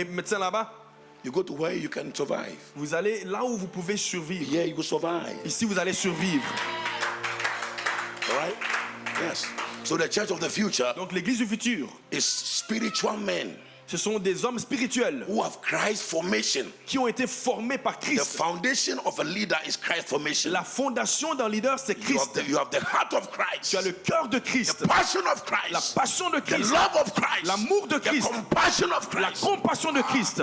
et médecin là-bas, You go to where you can survive. vous allez là où vous pouvez survivre. Here you will survive. Ici, vous allez survivre. All right? Yes. So the church of the future Donc l'église du futur, is spiritual men ce sont des hommes spirituels who have Christ formation. qui ont été formés par The Christ. foundation of a leader is Christ formation. La fondation d'un leader, c'est Christ. You have the heart of Christ. Tu as le cœur de Christ, The passion of la Christ. passion de The Christ, love of Christ. l'amour de The Christ, compassion of la Christ. compassion de Christ.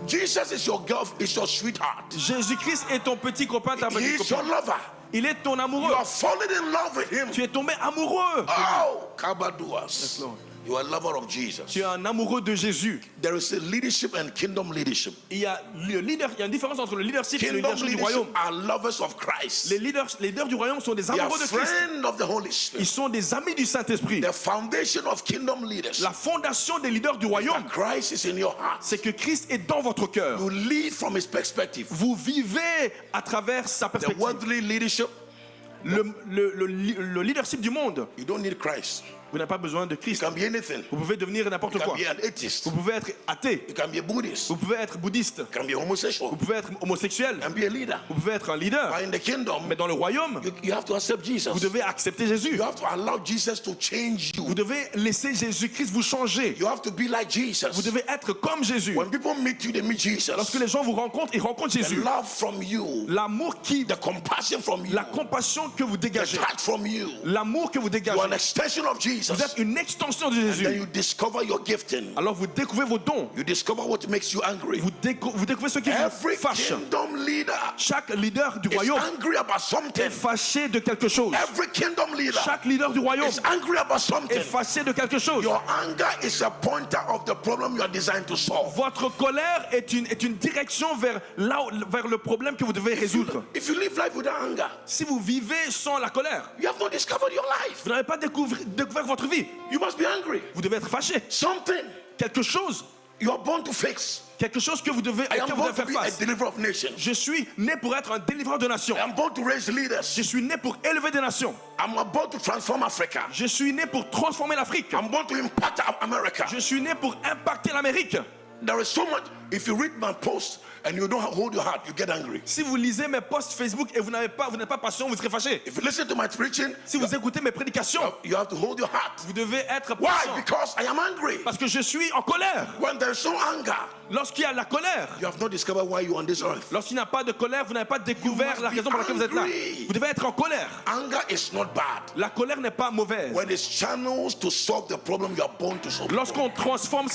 Jesus is your girl, is your sweetheart. Jésus-Christ est ton petit copain, ta He petite is your copine. lover. Il est ton You amoureux. are falling in love with him. Tu es tombé amoureux. Oh, Kabaduas. Yes, Lord. You are a lover of Jesus. Tu es un amoureux de Jésus. There is a leadership and kingdom leadership. Il y a une différence entre le leadership et le Kingdom leadership du royaume. leadership are lovers of Christ. Les leaders du royaume sont des They are amoureux de Christ. friends of the Holy Ils Spirit. sont des amis du Saint-Esprit. The foundation of kingdom leadership. La fondation des leaders du royaume, That Christ is in your heart. c'est que Christ est dans votre cœur. You lead from his perspective. Vous vivez à travers sa The perspective. worldly leadership, Le leadership du monde, you don't need Christ. vous n'avez pas besoin de You Christ. can be anything. Vous pouvez devenir n'importe You can quoi. be an atheist. Vous pouvez être athée. You can be a Buddhist. Vous pouvez être bouddhiste. You can be homosexual. Vous pouvez être homosexuel. You can be a leader. Vous pouvez être un leader. But in the kingdom, Mais dans le royaume, you have to accept Jesus. vous devez accepter Jésus. You have to allow Jesus to change Vous you. devez laisser Jésus-Christ vous changer. You have to be like Vous Jesus. devez être comme Jésus. When people meet you, they meet Jesus. Lorsque les gens vous rencontrent, ils rencontrent The Jésus. love from you, L'amour qui, the compassion from you, la compassion que vous the dégagez, touch from you. l'amour que vous You dégagez, are an extension of Jesus. vous êtes une extension de Then Jésus. you discover your gifting. Alors vous découvrez vos dons. You discover what makes you angry. Vous découvrez ce qui vous Every fâche. kingdom leader Chaque leader du is royaume angry about something. est fâché de quelque chose. Every kingdom leader Chaque leader du royaume is angry about est something. fâché de quelque chose. Your anger is a pointer of the problem you are designed to solve. Votre colère est une direction vers le problème que vous devez résoudre. If you live life without anger, Si vous vivez sans la colère, you have not discovered your life. vous n'avez pas découvert votre vie. You must be angry. Vous devez être fâché. Something Quelque chose. you are born to fix. Quelque chose que vous devez, I am auquel vous born devez to be faire a face. deliverer of nations. Je suis né pour être un délivreur de nations. I am born to raise leaders. Je suis né pour élever des nations. I'm born to transform Africa. Je suis né pour transformer l'Afrique. I'm born to impact America. Je suis né pour impacter l'Amérique. There is so much. If you read my post and you don't hold your heart, you get angry. Si vous lisez mes posts Facebook et vous n'êtes pas patient, vous serez fâché. If you listen to my preaching, Si vous écoutez mes prédications, you have to hold your heart. vous devez être Why? patient. Because I am angry. Parce que je suis en colère. When there is no anger, Lorsqu'il y a la colère, you have not discovered why you are on this earth. lorsqu'il n'y a pas de colère, vous n'avez pas découvert la raison pour laquelle vous êtes là. angry. Vous devez être en colère. Anger is not bad. La colère n'est pas mauvaise. When it's channels to solve the problem you are born to solve. Lorsqu'on transforme ça